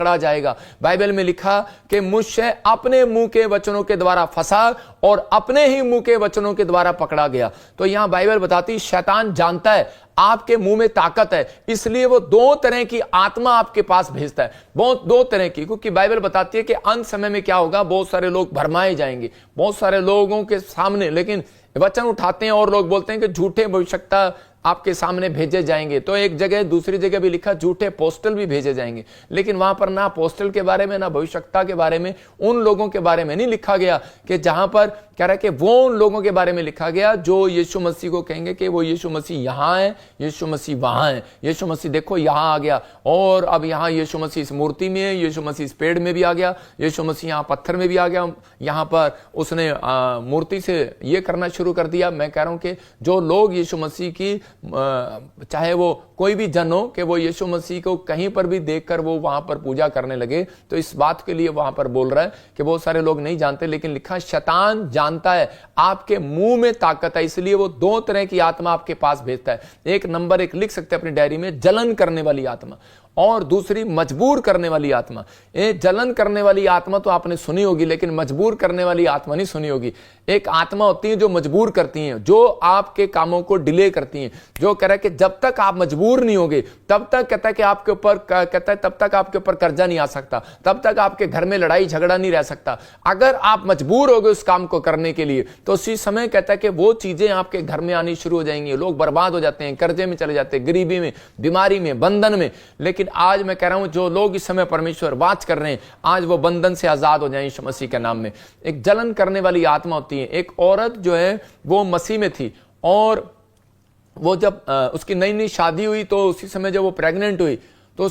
पकड़ा जाएगा। बाइबल में लिखा कि मुझसे अपने मुंह के वचनों के द्वारा फंसा और अपने ही मुंह के वचनों के द्वारा पकड़ा गया। तो यहां बाइबल बताती शैतान जानता है आपके मुंह में ताकत है, इसलिए वो दो तरह की आत्मा आपके पास भेजता है, बहुत दो तरह की, क्योंकि बाइबल बताती है कि अंत समय में क्या होगा, बहुत सारे लोग भरमाए जाएंगे, बहुत सारे लोगों के सामने लेकिन वचन उठाते हैं और लोग बोलते हैं कि झूठे भविष्यवक्ता आपके सामने भेजे जाएंगे। तो एक जगह दूसरी जगह भी लिखा झूठे अपोस्टल भी भेजे जाएंगे, लेकिन वहां पर ना अपोस्टल के बारे में ना भविष्यवक्ता के बारे में, उन लोगों के बारे में नहीं लिखा गया कि जहां पर कह रहा है कि वो उन लोगों के बारे में लिखा गया जो यीशु मसीह को कहेंगे कि वो यीशु मसीह यहां है, यीशु मसीह वहां है, यीशु मसीह देखो यहां आ गया और अब यहां यीशु मसीह इस मूर्ति में है, यीशु मसीह इस पेड़ में भी आ गया, यीशु मसीह यहां पत्थर में भी आ गया, यहां पर उसने मूर्ति से ये करना शुरू कर दिया। मैं कह रहा हूं कि जो लोग यीशु मसीह की चाहे वो कोई भी जन हो कि वो यीशु मसीह को कहीं पर भी देखकर वो वहां पर पूजा करने लगे, तो इस बात के लिए वहां पर बोल रहा है कि बहुत सारे लोग नहीं जानते, लेकिन लिखा शैतान जानता है आपके मुंह में ताकत है, इसलिए वो दो तरह की आत्मा आपके पास भेजता है। एक नंबर एक लिख सकते हैं अपनी डायरी में, जलन करने वाली आत्मा, और दूसरी मजबूर करने वाली आत्मा। ये जलन करने वाली आत्मा तो आपने सुनी होगी, लेकिन मजबूर करने वाली आत्मा नहीं सुनी होगी। एक आत्मा होती है जो मजबूर करती हैं, जो आपके कामों को डिले करती हैं, जो कह रहा है कि जब तक आप मजबूर नहीं होगे तब तक कहता है कि आपके ऊपर कहता है तब तक आपके ऊपर कर्जा नहीं आ सकता, तब तक आपके घर में लड़ाई झगड़ा नहीं रह सकता। अगर आप मजबूर हो गए उस काम को करने के लिए तो उसी समय कहता है कि वो चीजें आपके घर में आनी शुरू हो जाएंगी, लोग बर्बाद हो जाते हैं, कर्जे में चले जाते हैं, गरीबी में, बीमारी में, बंधन में। लेकिन आज मैं कह रहा हूं जो लोग इस समय परमेश्वर बात कर रहे हैं आज वो बंधन से आजाद हो जाएं यीशु मसीह के नाम में। एक जलन करने वाली आत्मा होती है। एक औरत जो है वो मसीह में थी और वो जब उसकी नई नई शादी हुई तो उसी समय जब वो प्रेग्नेंट हुई तो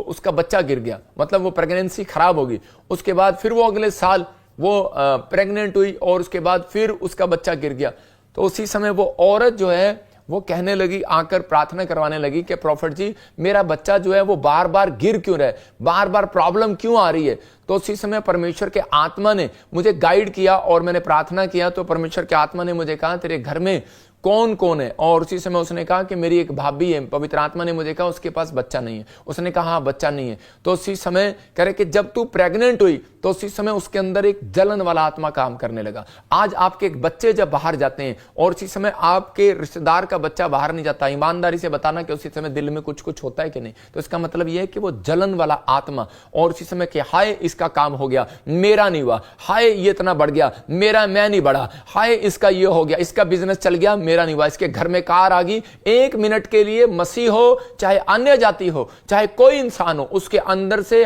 उसका बच्चा गिर गया, मतलब वो प्रेगनेंसी खराब होगी। उसके बाद फिर वो अगले साल वो प्रेग्नेंट हुई और उसके बाद फिर उसका बच्चा गिर गया। तो उसी समय वो औरत जो है वो कहने लगी, आकर प्रार्थना करवाने लगी कि प्रॉफिट जी मेरा बच्चा जो है वो बार बार गिर क्यों रहा है, बार बार प्रॉब्लम क्यों आ रही है। तो उसी समय परमेश्वर के आत्मा ने मुझे गाइड किया और मैंने प्रार्थना किया, तो परमेश्वर के आत्मा ने मुझे कहा तेरे घर में कौन कौन है, और उसी समय उसने कहा कि मेरी एक भाभी है। पवित्र आत्मा ने मुझे कहा उसके पास बच्चा नहीं है। उसने कहा हाँ बच्चा नहीं है। तो उसी समय कह रहे कि जब तू प्रेग्नेंट हुई तो उसी समय उसके अंदर एक जलन वाला आत्मा काम करने लगा। आज आपके बच्चे जब बाहर जाते हैं और उसी समय आपके रिश्तेदार का बच्चा बाहर नहीं जाता, ईमानदारी से बताना कि उसी समय दिल में कुछ कुछ होता है कि नहीं, तो इसका मतलब यह है कि वो जलन वाला आत्मा, और उसी समय कि हाय इसका काम हो गया मेरा नहीं हुआ, हाय ये इतना बढ़ गया मैं नहीं बढ़ा, हाय इसका ये हो गया, इसका बिजनेस चल गया मेरा नहीं हुआ, इसके घर में कार आ गई। एक मिनट के लिए मसीह हो चाहे अन्य जाति हो चाहे कोई इंसान हो, उसके अंदर से